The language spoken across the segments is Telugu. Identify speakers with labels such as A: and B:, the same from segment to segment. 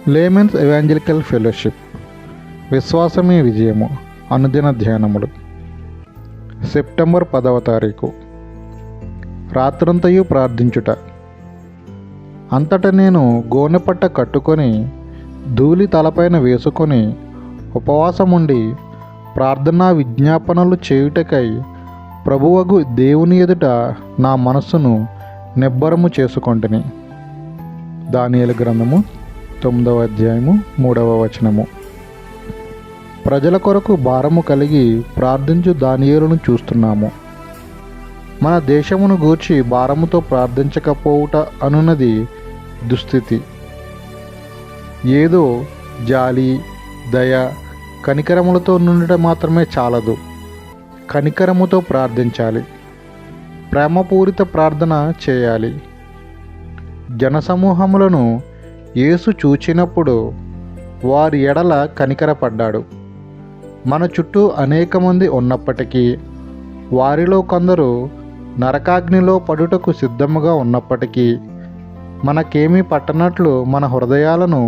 A: లేమెన్స్ ఎవాంజలికల్ ఫెలోషిప్ విశ్వాసమే విజయము అనుదిన ధ్యానములు సెప్టెంబర్ 10వ తారీఖు. రాత్రంతయు ప్రార్థించుట. అంతట నేను గోనెపట్ట కట్టుకొని ధూళి తలపైన వేసుకొని ఉపవాసముండి ప్రార్థనా విజ్ఞాపనలు చేయుటకై ప్రభువగు దేవుని ఎదుట నా మనస్సును నిబ్బరము చేసుకొంటిని. దానియేలు గ్రంథము 9వ అధ్యాయము 3వ వచనము. ప్రజల కొరకు భారము కలిగి ప్రార్థించు దానియేలును చూస్తున్నాము. మన దేశమును గూర్చి భారముతో ప్రార్థించకపోవుట అనున్నది దుస్థితి. ఏదో జాలి, దయ, కనికరములతో నుండటం మాత్రమే చాలదు. కనికరముతో ప్రార్థించాలి. ప్రేమపూరిత ప్రార్థన చేయాలి. జనసమూహములను యేసు చూచినప్పుడు వారి ఎడల కనికరపడ్డాడు. మన చుట్టూ అనేక మంది ఉన్నప్పటికీ, వారిలో కొందరు నరకాగ్నిలో పడుటకు సిద్ధముగా ఉన్నప్పటికీ, మనకేమీ పట్టనట్లు మన హృదయాలను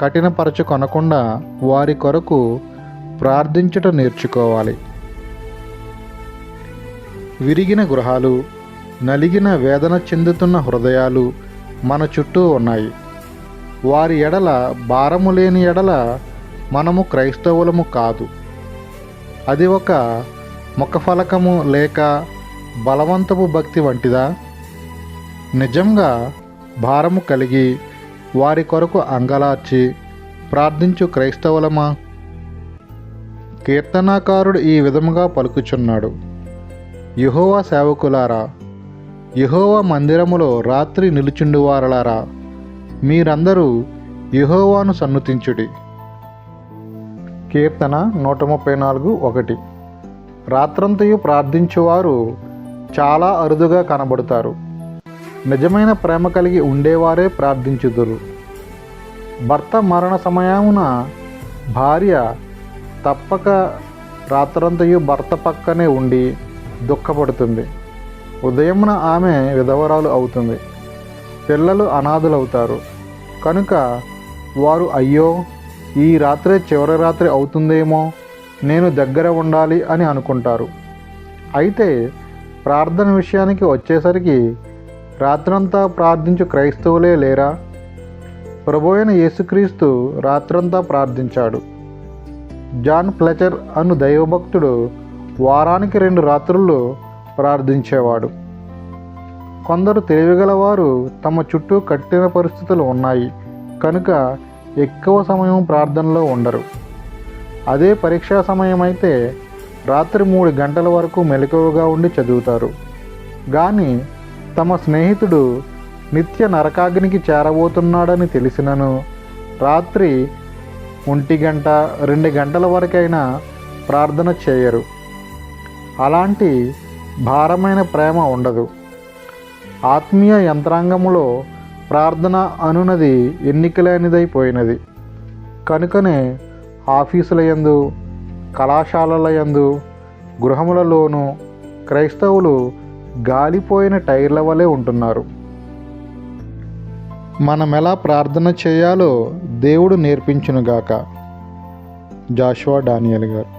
A: కఠినపరచుకొనకుండా వారి కొరకు ప్రార్థించుట నేర్చుకోవాలి. విరిగిన గృహాలు, నలిగిన వేదన చెందుతున్న హృదయాలు మన చుట్టూ ఉన్నాయి. వారి ఎడల భారము లేని ఎడల మనము క్రైస్తవులము కాదు. అది ఒక ముఖఫలకము లేక బలవంతపు భక్తి వంటిదా? నిజంగా భారము కలిగి వారి కొరకు అంగలార్చి ప్రార్థించు క్రైస్తవులమా? కీర్తనాకారుడు ఈ విధముగా పలుకుచున్నాడు: యెహోవా సేవకులారా, యెహోవా మందిరములో రాత్రి నిలుచుండువారలారా, మీరందరూ యెహోవాను సన్నుతించుడి. కీర్తన 134:1. రాత్రంతయు ప్రార్థించువారు చాలా అరుదుగా కనబడతారు. నిజమైన ప్రేమ కలిగి ఉండేవారే ప్రార్థించుదురు. భర్త మరణ సమయమున భార్య తప్పక రాత్రంతయు భర్త పక్కనే ఉండి దుఃఖపడుతుంది. ఉదయమున ఆమె విధవరాలు అవుతుంది. పిల్లలు అనాథులవుతారు. కనుక వారు అయ్యో, ఈ రాత్రే చివరి రాత్రి అవుతుందేమో, నేను దగ్గర ఉండాలి అని అనుకుంటారు. అయితే ప్రార్థన విషయానికి వచ్చేసరికి రాత్రంతా ప్రార్థించు క్రైస్తవులే లేరా? ప్రభువైన యేసుక్రీస్తు రాత్రంతా ప్రార్థించాడు. జాన్ ఫ్లెచర్ అను దైవభక్తుడు వారానికి 2 రాత్రులు ప్రార్థించేవాడు. కొందరు తెలివిగలవారు తమ చుట్టూ కఠిన పరిస్థితులు ఉన్నాయి కనుక ఎక్కువ సమయం ప్రార్థనలో ఉండరు. అదే పరీక్షా సమయం అయితే రాత్రి 3 గంటల వరకు మెలకువగా ఉండి చదువుతారు. కానీ తమ స్నేహితుడు నిత్య నరకాగ్నికి చేరబోతున్నాడని తెలిసినను రాత్రి 1 గంట 2 గంటల వరకైనా ప్రార్థన చేయరు. అలాంటి భారమైన ప్రేమ ఉండదు. ఆత్మీయ యంత్రాంగములో ప్రార్థన అనున్నది ఎన్నికలేనిదైపోయినది. కనుకనే ఆఫీసుల యందు, కళాశాలల యందు, గృహములలోనూ క్రైస్తవులు గాలిపోయిన టైర్ల వలె ఉంటున్నారు. మనమెలా ప్రార్థన చేయాలో దేవుడు నేర్పించునుగాక. జాషువా డానియేల్ గారు.